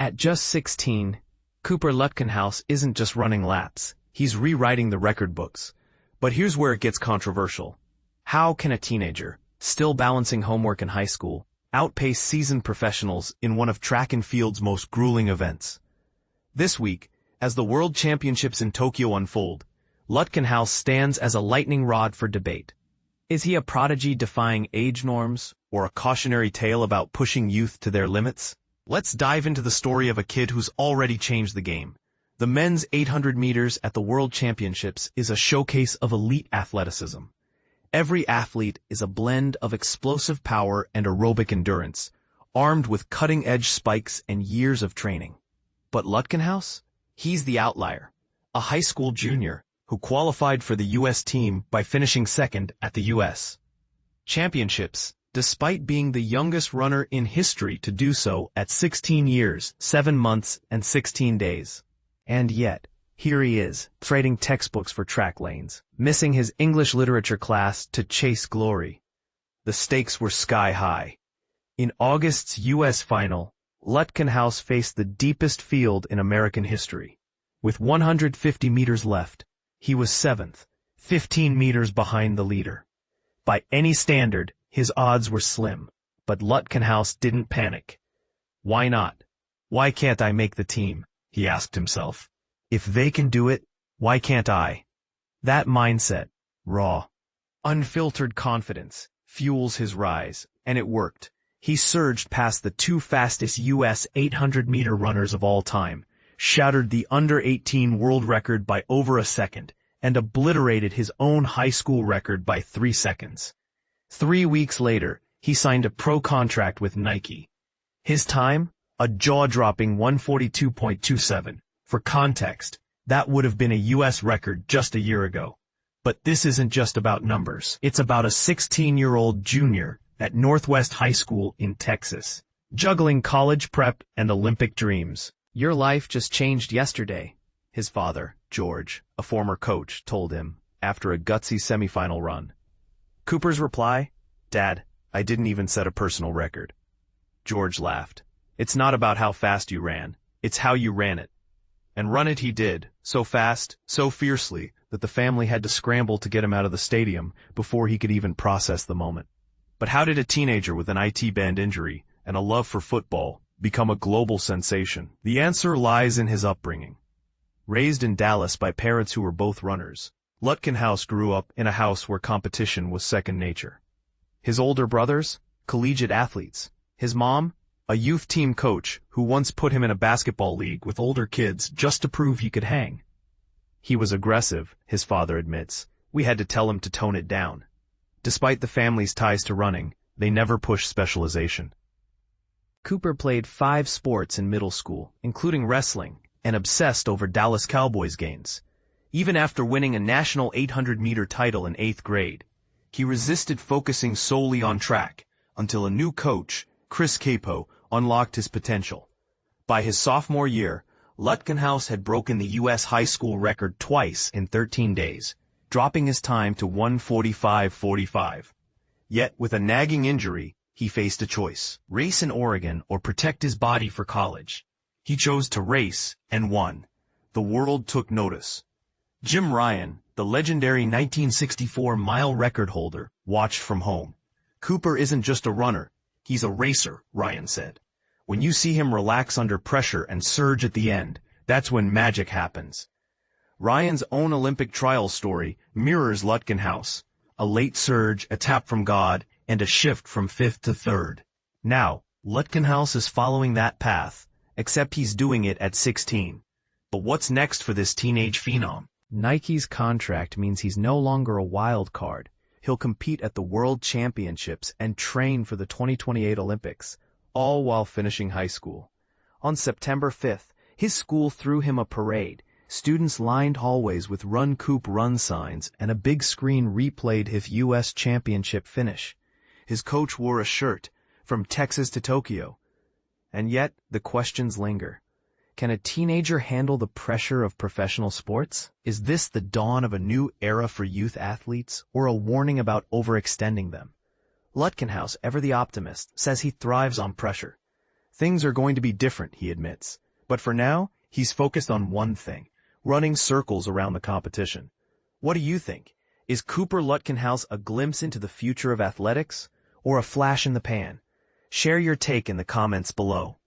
At just 16, Cooper Lutkenhaus isn't just running laps, he's rewriting the record books. But here's where it gets controversial. How can a teenager, still balancing homework in high school, outpace seasoned professionals in one of track and field's most grueling events? This week, as the World Championships in Tokyo unfold, Lutkenhaus stands as a lightning rod for debate. Is he a prodigy defying age norms, or a cautionary tale about pushing youth to their limits? Let's dive into the story of a kid who's already changed the game. The men's 800 meters at the World Championships is a showcase of elite athleticism. Every athlete is a blend of explosive power and aerobic endurance, armed with cutting-edge spikes and years of training. But Lutkenhaus? He's the outlier, a high school junior who qualified for the U.S. team by finishing second at the U.S. Championships, despite being the youngest runner in history to do so at 16 years, 7 months, and 16 days. And yet, here he is, trading textbooks for track lanes, missing his English literature class to chase glory. The stakes were sky high. In August's U.S. final, Lutkenhaus faced the deepest field in American history. With 150 meters left, he was 7th, 15 meters behind the leader. By any standard, his odds were slim, but Lutkenhaus didn't panic. Why not? Why can't I make the team? He asked himself. If they can do it, why can't I? That mindset, raw, unfiltered confidence, fuels his rise, and it worked. He surged past the two fastest U.S. 800-meter runners of all time, shattered the under-18 world record by over a second, and obliterated his own high school record by 3 seconds. 3 weeks later, he signed a pro contract with Nike. His time? A jaw-dropping 142.27. For context, that would have been a U.S. record just a year ago. But this isn't just about numbers. It's about a 16-year-old junior at Northwest High School in Texas, juggling college prep and Olympic dreams. Your life just changed yesterday, his father, George, a former coach, told him after a gutsy semifinal run. Cooper's reply? Dad, I didn't even set a personal record. George laughed. It's not about how fast you ran, it's how you ran it. And run it he did, so fast, so fiercely, that the family had to scramble to get him out of the stadium before he could even process the moment. But how did a teenager with an IT band injury and a love for football become a global sensation? The answer lies in his upbringing. Raised in Dallas by parents who were both runners, Lutkenhaus grew up in a house where competition was second nature. His older brothers, collegiate athletes. His mom, a youth team coach who once put him in a basketball league with older kids just to prove he could hang. He was aggressive, his father admits. We had to tell him to tone it down. Despite the family's ties to running, they never pushed specialization. Cooper played 5 sports in middle school, including wrestling, and obsessed over Dallas Cowboys games. Even after winning a national 800-meter title in 8th grade, he resisted focusing solely on track until a new coach, Chris Capo, unlocked his potential. By his sophomore year, Lutkenhaus had broken the U.S. high school record twice in 13 days, dropping his time to 1:45:45. Yet, with a nagging injury, he faced a choice: race in Oregon or protect his body for college. He chose to race, and won. The world took notice. Jim Ryan, the legendary 1964 mile record holder, watched from home. Cooper isn't just a runner, he's a racer, Ryan said. When you see him relax under pressure and surge at the end, that's when magic happens. Ryan's own Olympic trial story mirrors Lutkenhaus: a late surge, a tap from God, and a shift from 5th to 3rd. Now, Lutkenhaus is following that path, except he's doing it at 16. But what's next for this teenage phenom? Nike's contract means he's no longer a wild card. He'll compete at the World Championships and train for the 2028 Olympics, all while finishing high school. On September 5th, his school threw him a parade. Students lined hallways with Run Coop Run signs, and a big screen replayed his U.S. championship finish. His coach wore a shirt, from Texas to Tokyo. And yet, the questions linger. Can a teenager handle the pressure of professional sports? Is this the dawn of a new era for youth athletes, or a warning about overextending them? Lutkenhaus, ever the optimist, says he thrives on pressure. Things are going to be different, he admits. But for now, he's focused on one thing, running circles around the competition. What do you think? Is Cooper Lutkenhaus a glimpse into the future of athletics, or a flash in the pan? Share your take in the comments below.